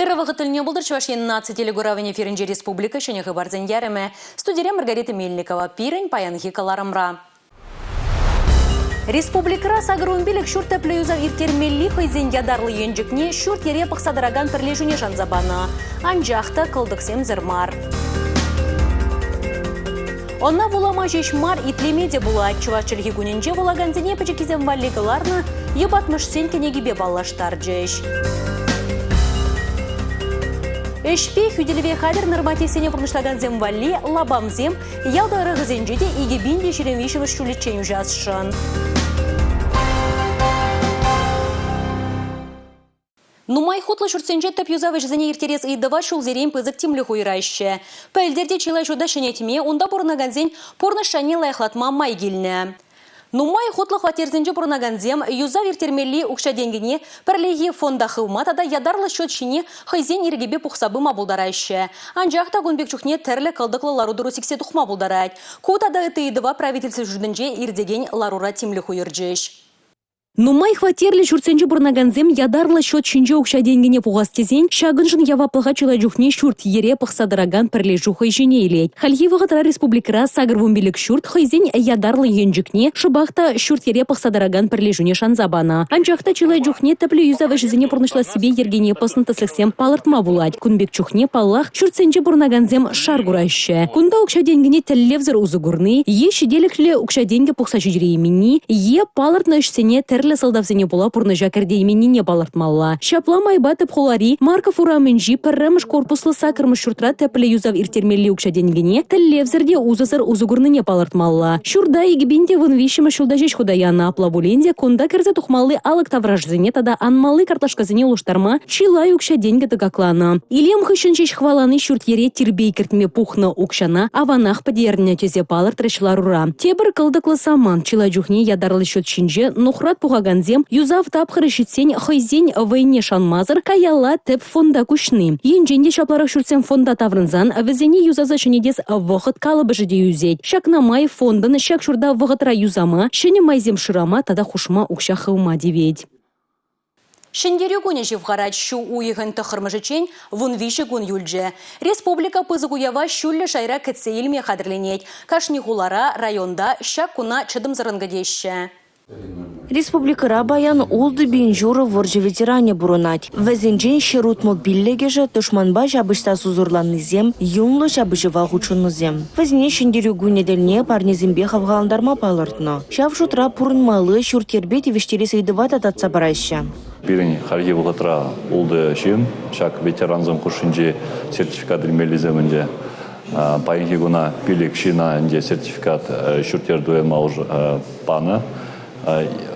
Эры вағытылыне бұлдыр Чувашияның наци телегуравын эфирінже республика шынығы барзен ярымы. Студия Маргарита Мельникова, пирін паянғы каларымра. Республикара сағыруын білік шүрт тәплеюзақ иртермелі қойзен ядарлы енжікне шүрт ере пықсадыраган пірлежуне жанзабаны. Анжақты қылдықсем зірмар. Онна вулама жешмар итлемеде булат чувашчылығы күнінже вулаганзене пачекизем валлигаларны ебатмыш сен кенегебе баллаштар жеш. Эшпе хүделеве хадыр нормативсене бұрныштаган земвалли лабамзем ялдары ғызенжеде игебинде шеремешеві шулетчен жазшын. Нумай хутлы шуртсенже тәп юзавы жызыне ертерес ыйдыва шул зерем пызык тимлі хуйрайшы. Пәлдерде чилай жуда шынетіме, онда бұрынаганзен порны шане лайхлатма май келіні. Нумай хутлы хватерзенже бұрынаганзем юзав ертермелі ұқша денгіне пірлеге фонда хывматада ядарлы шөт шіне хайзен ергебе пұқсабыма бұлдарайшы. Анжақта гүнбек чухне тәрлі қалдықлы ларудыру сіксе тұқма бұлдарайд. Кутада ыты ыдыва правительсі жүдінже ердеген ларура тимлі хуйырджеш. Нумай хватерлі шүртсенже бұрнаганзем ядарлы шөт шинже ұқша денгіне пұғастезен, шағыншын яваплыға чыла жүхне шүрт ере пықсадыраган пірле жұхай жіне елейд. Хальхивығытыра республикара сағыр вумбелік шүрт хайзен ядарлы енжікне шыбақта шүрт ере пықсадыраган пірле жүне шанзабана. Анжақта чыла жүхне тәплі юзавы жызіне бұрнышла себе ергене пысын тысықсем палыртма булад. Күнбек чухне паллах шүртсенже бұрнаганзем шар гурайшы. Күнда ұқша денгіне тәллевзір ұзығырны, е шеделіклі ұқша денге пұқса жүжіреймені, е палыртны үшсене сылдавсене була пурны жакерде именіне балартмалла. Шапламай батып холари, Марков ураменжи пірріміш корпуслы сакырмыш шуртра тәпілі юзав иртермелі ұқшаденгене, тәллевзірде узасыр узугурныне балартмалла. Шурда егібінде вынвишімі шулдажеш худаяна аплабуленде, конда кірзе тухмалы алық тавражзене тада анмалы карташказыне луштарма, чилай ұқшаденге тыгаклана. Илем хышыншеш хваланы шуртере тирбей кіртме пухны ұқшана, аванах падерне тезе балартрышларура. Тебір кылдықлы саман, чилай жүхне ядарлы шөт шинже, нухрат ганзем юзав тапхыры шитсен хайзен войне шанмазыр каяла теп фонда кушны. Енженде шаплары шуртсен фонда таврынзан, везене юзаза шынедес вғыт калыбы жыде юзет. Шакнамай фондын шак шурда вғытра юзама, шыне майзем шырама тада хушма укша хылма девет. Шендері күні жевғарат шу уйығын тұқырмыжычен вун виші күн юлжы. Республика пызығуява шүлі шайра кітсе елме қадырленет. Кашнихулара районда шак күна чыдым зырынгадеші. Республикара баян улды бенжуры воржы ветеране бурунать. Везенжен шерутмыл биллегеже тушманба жабышта сузурланны зем, юнлы жабышыва хучунны зем. Везене шендерю гүнедельне парнезембе хавғаландарма палыртны. Шав жутра пурынмалы шуртербет вештерес ыйдыват ататса барайшы. Бирин харги вғытра улды шин, шак ветеранзым кушинже сертификат илмелиземінде. Пайынки гуна пилик шина сертификат шуртер дуэма уж паны.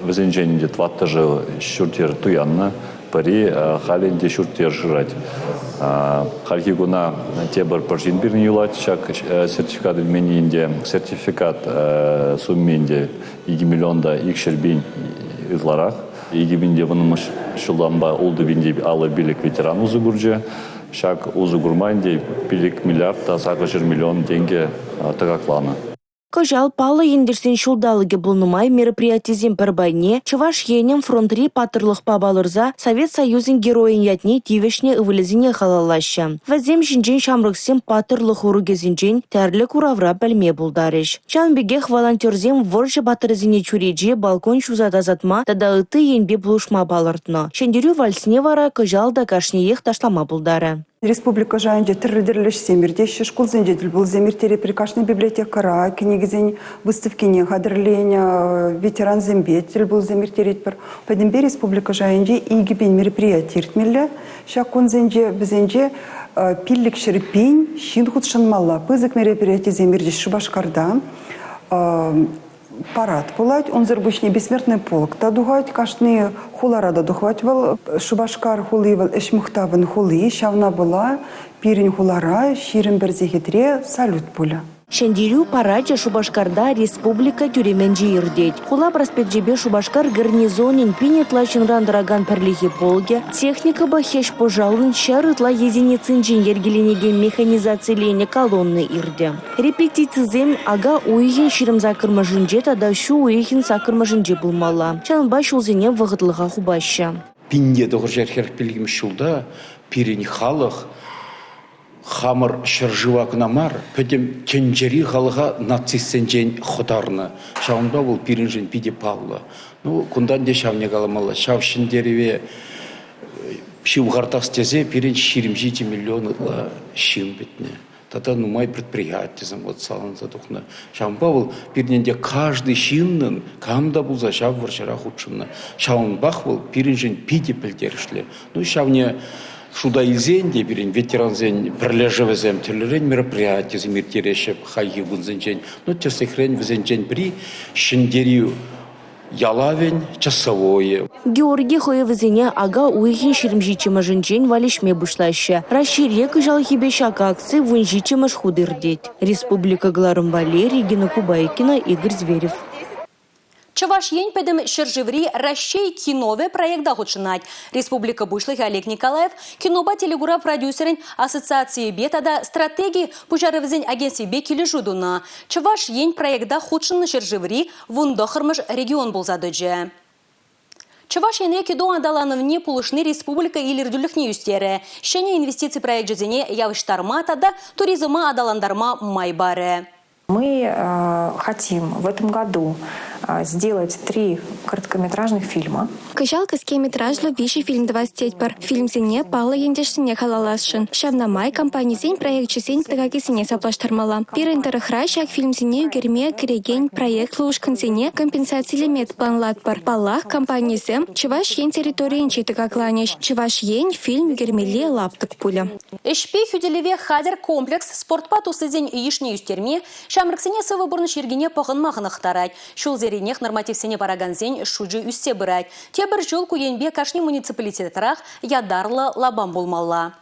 Везенженде тватты же шуртер туянны, пари халенде шуртер жрать. Харги гуна тебір пыржин бирни юлать, шак сертификат илменінде, сертификат сумменде 2 миллионда икшербин изларах. Егебінде вынымыш шуланба улды бінде алы билік ветеран узугурже, шак узугурманде билік миллиардта сағы 20 миллион тенге тыгакланы. Кожал палы ендерсен шулдалыге бұлнымай мероприятизен бір байне, Чуваш енем фронтри патырлық пабалырза Совет Союзын героин ятне тивешне ывылезіне халалашы. Вазем жинжен шамрықсен патырлық уругезінжен тәрлік уравра бәлме бұлдарыш. Чанбегех волонтерзем воржы батырызіне чуреже балкон шузада затма тада ыты енбе бұлышма балыртны. Шендерю вальсіне вара кожал да кашнеех ташлама бұлдары. Республика жайынде тірлідірліш земірдеші школзендеділ бұл земіртері прикашны библиотекара, кенегізен выставкене қадырлені ветеран зембетіл бұл земіртерет бір. Пәдімбе республика жайынде игібен мероприятие ертмелі, шаққонзенде бізенде пиллік шіріпен шин құтшынмалла. Пызық мероприятие земірдеш Шубашкарда парад пулать, он зарбучный бессмертный полк. Тадугать кашны хуларада духватывал, Шубашкар хуливал, эшмухтаван хули, шавна была, пирень хулара, ширин берзехитре, салют пуля. Шендерю параджа Шубашкарда республика тюременджи ирдеть. Хула проспектжебе Шубашкар гарнизонин пинетла чынрандыраган перлихи полге, техника бахеш пожалын шарытла единицинжин ергеленеге механизацилене колонны ирде. Репетицизем ага уйхин ширым закырмажынже тада шу уйхин сакырмажынже булмала. Чанба шулзене вағытлыға хубаща. Пинде доғыр жерхер пилгім шулда, пирень халық хамыр шыржыва кынамар, пөтем кенжери халыға нацистен жен хударны. Шаунда бұл пирень жен пиде паллы. Ну, кундан де шавне каламалы. Шав шиндереве шивғартас тезе пирень 20 миллионы шин бітне. Тата нумай предприятиям вот салон задухна. Шамба был пирненде каждый шиннын камда булза шав варшара худшынна. Шаун бах был пиринжен пиде пілдерішлі. Ну шавне шуда изенде пирин ветеран зен прилежевезем телерен мероприятия замиртерешеп хайги бунзенжен. Ну тесехрен везенжен при шиндерию ялавень часовое. Георгий Хоевызене ага уйхин ширимжичима жинчен валишме бушлаще. Расширек жалхибе шака акции вунжичима шхудырдеть. Республика Гларымбали, Регина Кубайкина, Игорь Зверев. Чаваш ень педем шержеври расщей кинове проекта хочинать. Республика Бушлых Олег Николаев, киноба телегура продюсерин ассоциации бетада стратегии пужарывзень агенции бекили жудуна. Чаваш ень проекта хочинна шержеври вундохармыш регион булзадыджи. Чаваш ене кидо адалановне пулышны республика или рдюлихне юстере. Щене инвестиций проект жизни явыштарма тада туризма адаландарма майбаре. Мы хотим в этом году сделать 3 короткометражных фильма. Кыжал кыскеметражлы виши фильм 20 пар. Фильм зене пала ендешсине халалашын. Шавнамай компания зень проект чесень тыгаги сине саплаштармала. Пирен тарахращак фильм зене югерме киреген проект лушкан зене компенсации лимит планлат пар. Палах компания зем чеваш ен территориен читыгакланеш. Чеваш ен фильм югермеле лаптык пуля. Эшпе хюделеве хадер комплекс спортпат усызень ишне юстерме. Шамрыксене сывыборны шергене пахын махынахтарать. Шул зеренех нормативсене параганзень шуджи үсте бырать. Тебір жол куенбе кашни муниципалитетрах ядарлы лабам болмалла.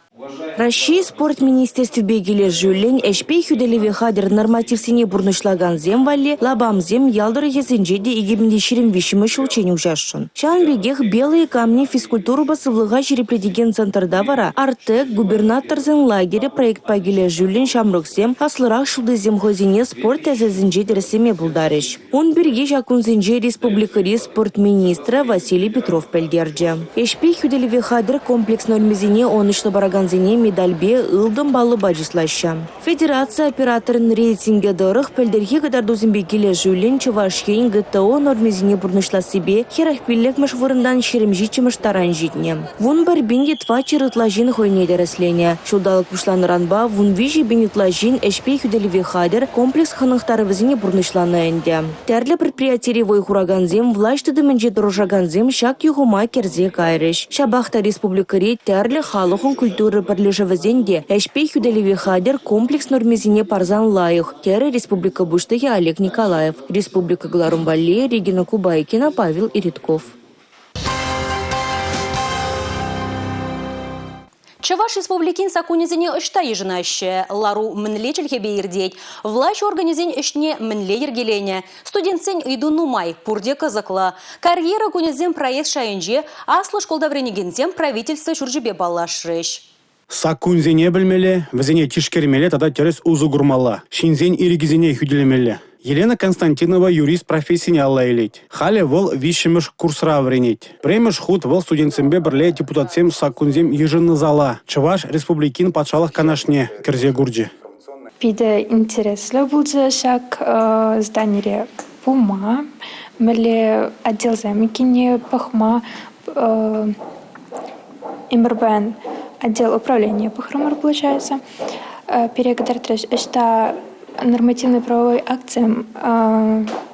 Россия спорт министерстве бегеле жүлен эшпей хюделеве хадер нормативсене бурнышлаган земвалли лабам зем ялдыры езенжеде егебінде шерем вишімі шулчен ужашшын. Шан бегех белые камни физкультуру басывлыға жерепредеген центрда вара Артек губернаторзен лагере проект пагеле жүлен шамрыксем аслырақ шулды земхозине спорт әзізенжеде ресеме булдарыш. Он берге жакунзенже республикари спорт министра Василий Петров пелдерже. Эшпей хюделеве хадер комплекс нормизине онышлы бараган зене медальбе ылдым балы бажыслаща. Федерация операторын рейтинге дырых пелдерге кадар дозымбе келе жүлін Чувашьен ГТО нормезине бурнышла себе херахпиллек машвырындан шеремжичимыш таран житне. Вун бар бинде тва чырытлажин хойне дәреслене. Шудалық пушланыранба вун вижи бинетлажин эшпей хюделеве хадер комплекс ханықтарывызине бурнышланы энде. Тәрлі предприятие вой хураганзем влаштыды менже дорожаганзем шак юхума керзе кайрыш. Шабахта республикари тәрлі халықын культуры парлежевазенде эшпей хюделеве хадер комплекс нормезине парзан лайых. Теры Республика Буштыхи Олег Николаев. Республика Гларымбали, Регина Кубайкина, Павел Иритков. Чаваш республикин сакунезене ышта ежинаще. Лару мінле челхебе ердеть. Власть организен ышне мінле ергелене. Студентсен иду нумай, пурде казакла. Карьера кунезен проект шайынже, аслы школда вренегензем правительство чуржебе балашрыш. Сакунзене білмелі, візене тишкермелі, тада терес узу гурмала. Шинзен иригізене хүделемелі. Елена Константинова юрист профессияне алла елет. Хале вол вишіміш курсра вренет. Премеш худ вол студентсембе бірле депутатсем сакунзем ежынны зала. Чуваш республикин патшалық канашне кірзе гурджи. Пиде интереслі бұлды шак зданире пума, мілі отдел замекине пахма, имрбен отдел управления пахрамар получается. Перегодар что нормативные правовые акции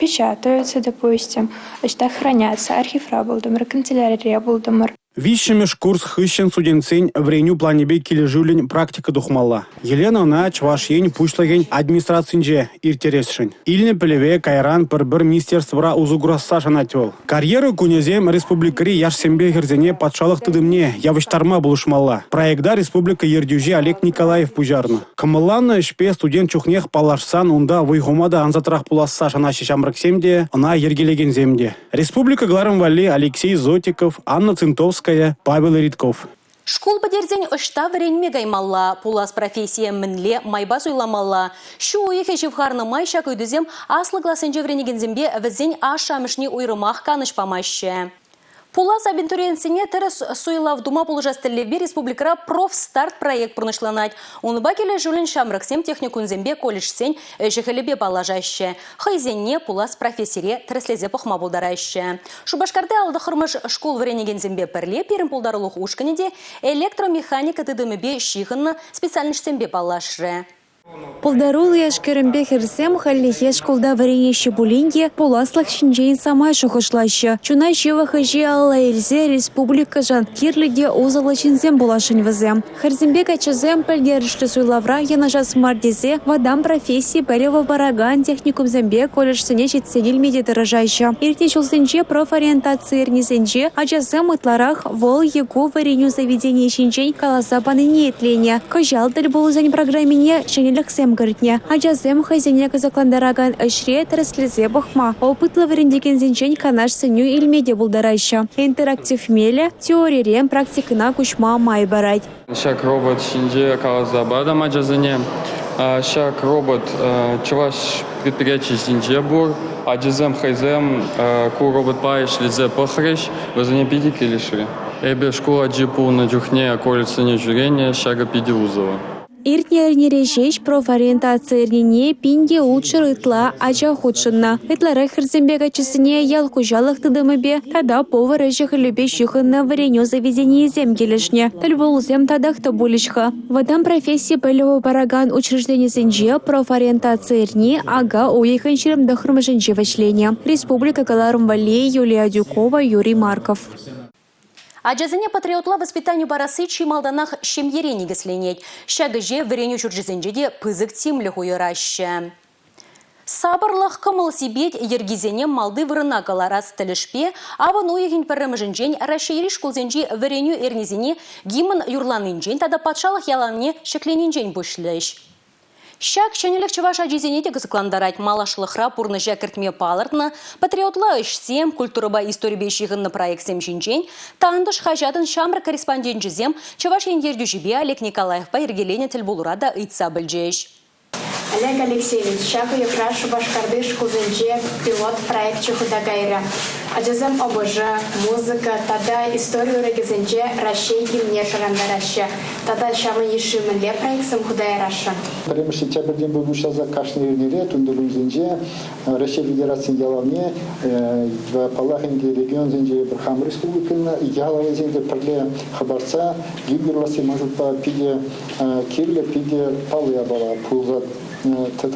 печатаются, допустим, что хранятся архив Раболдомар, канцелярия Раболдомар. Вишемеш курс хыщен студентсен вреню планебе кележулен практика духмала. Елена на Чувашьен пуштлаген администрацинже иртересшин. Ильне пелеве кайран бір министерствора узугурасса жанател. Карьеру кунезем республикари яшсембе герзене патшалық тыдымне явыштарма булышмала. Проекта республика ердюже Олег Николаев пужарны. Камылланы шпе студент чухнех палашсан унда вайхумада анзатрах пуласса жанаши шамрыксемде, она ергелеген земде. Республика Гларымбали Алексей Зотиков, Анна Цинтовская, Павел Иритков. Школ бадерзен ышта вренме гаймалла, пулас профессия мінле майбас ойламалла. Шу ойхе живхарны майша көйдізем аслы классенже вренегензембе візен ашамышне ойрымақ каныш памаще. Пулас абитуриентсене терес суйлав дума полужастеллевбе республикара профстарт проект пурнышланать. Он бакеле жулин шамраксем техникунзембе колледжсен жехелебе балажаще. Хайзенне пулас профессоре тереслезе похма булдараще. Шубашкарте алды хырмыш школ вренегензембе перле перім пулдарлух ушканеде электромеханика тыдымебе шихынна специальностьсембе балашре. Полдарул яшкерімбе херсем халлихе школда варенеще булинге поласлах шинжейн самай шухышлаще. Чуна жева хажи алла эльзе республика жан кирлиге озала чинзем булашын вазем. Харзембе качазем пельгерішті суйлавра янажас мардезе вадам профессии бәлева бараган техникум зембе колледжсене жетсенел меде дырыжайшы. Ирте чулсенче профориентация эрнесенче ачазем ытларах вол егу вареню заведение шинжейн каласа паныне етлене. Кажалтыль булузань программине Лексем говоритне, ачазем хазине казакландараган ашре тереслезе бахма. Опытлы варендеген зенчен канаш сеню илмеде булдарайша. Интерактив меле, теория практикына кучма май барать. Шак робот шинже калазабада маджазане. Шак робот чуваш предприятие шинже бур. Ачазем хайзем ку робот паиш лизе пахреш. Вазане пидики лишри. Эбе школа джипу на джухне колледжсене жюрение шага пиди узова. Иртне режеш профориентация эрнене пинге учыр ытла ача худшынна. Ытлары хырзембега чесіне ял хужалых тыдымыбе, тада повар эжих любе шихынна вареню заведение земгелешне. Тіл болузем тадахта булишха. Вадам профессии пэлево бараган учреждение зенже профориентация эрне ага уехын шерімді хырмышынче вачление. Республика Галарум Валей, Юлия Дюкова, Юрий Марков. Аджазыне патриотла воспитанию барасы чималданах шемьере гесленеть. Шагыже вареню чурджизенжеде пызык тимлі хуйраще. Сабырлах кымыл сибет ергизене малды вырына каларас тілішпе, абын уйығын піріміжінжен рашейрі шкулзенжи вареню эрнезене гимн юрланынжен тада патшалық яланне шекленінжен бұшлыш. Шак шенелік чываш аджизенеде гызыкландарать малашлықра пурны жәкіртме палыртны, патриотла үшсем, культурыба историбе шиғынны проектсем жинжен, тандыш хажатын шамры корреспондент чываш ендерді жібе Олег Николаев па ергелене тіл болурада ыйтса білжеш. Олег Алексеевич, шаку якраз Шубашкарды шкулзенже пилот проект Чухудагайра. Аджазам обожа, музыка, тада историю регизенже рашейки мне шарандараще. Тада шамы ешимынле проектсам худайраша. Прямо сентябрьден был вышел за кашный ред, он был зенже, Россия Федерация ялавне, в Палахинге регион зенже Брахам Республикана, ялаве зенже парле хабарца, гиберласи может по пиде кирле, пиде палы абала, пулзат. Так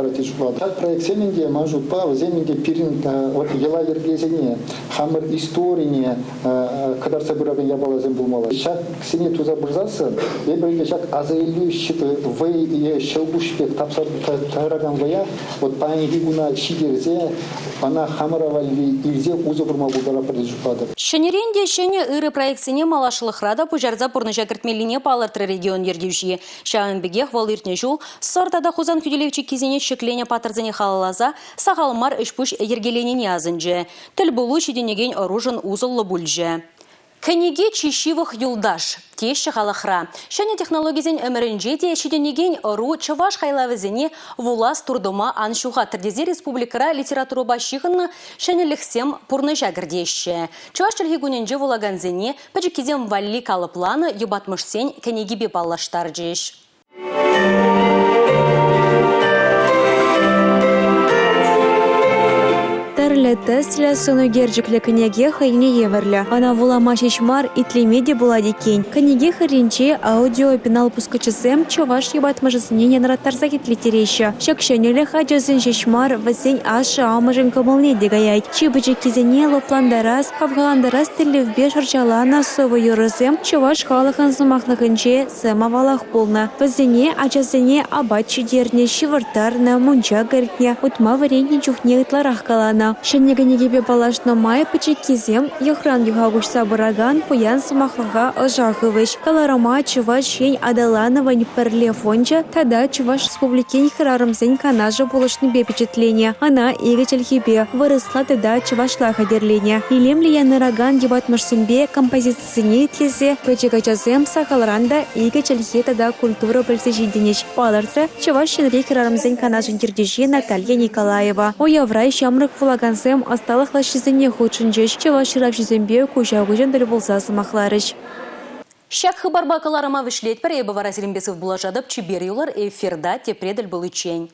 проект Семенге может по Земенге пирин вот ела ергезене хамер история когда собирали я была зембумала шаг сине туза бурзасы я бы шаг азайлю щиты вы и щелбушпе тапсар тараган вая вот пани гуна шидерзе она хамаравали илзе узобурма будара прижупада. Шенеренде шене ыры проектсене малашлықрада пужарза пурны жәкіртмеліне палыртры регион ергеуші. Шағынбеге хвал иртне жул сортада хузан күделевчі кезене шеклене патырзене халалаза сағалмар үшпүш ергеленене азынже. Тіл болу шеденеген оружын узылы бүлже. Кенеге чишивых юлдаш, теші халахра. Шәне технологизен өмірінжеде шеденеген ору чываш хайлавызене вулас турдыма аншуға тірдезе республикара литературу башығынны шәнеліксем пурны жәгірдеші. Чываш чілгегуненже вулаганзене пәжікезем валли калыпланы юбатмышсен кенегебе баллаштар жеш. Тестля сону герджикле книге хайне еверля. Она вулама шешмар и тлемеде была дикень. Книге харинче аудио пенал пускачесем чуваш ебат мажасынение наратарза хитлитереща. Шакшенеле хаджасын шешмар васень аша амажен камалне дегаяйт. Чибыче кизене лопландарас, хавгаландарас телевбе шарчалана совы юрызем чуваш халахан замахнахынче сема валах полна. Васене ачасене абачи дерне шивартарна мунча горитне. Утма варенье чухне итларах калана. Шенегенегебе балашна май пачекизем, яхран юхагушса бараган, поян самахлага ожахывыш. Каларама чуваш шень адаланова не перле фонча, тогда чуваш республике храрымзень канажа булочны бе впечатление. Она игачельхибе, выросла тогда чувашла хадерление. Илемли я нараган ебат марсимбе, композиционе тлесе, пачекачазем сахалранда, игачельхе тогда культура пальсежиденеч. Паларца, чуваш шенри храрымзень канажа кирдежи Наталья Николаева. О яврай шамрык влаган чесем осталых лащизене худшинчеш, чаваш ширав жезембе кужа-кужен дәл болса сымақларыш. Щак хыбарба каларыма вишлет пір ебі вара зелембесів бұлажадып чибер юлар эфирда тепреділ бұл үчен.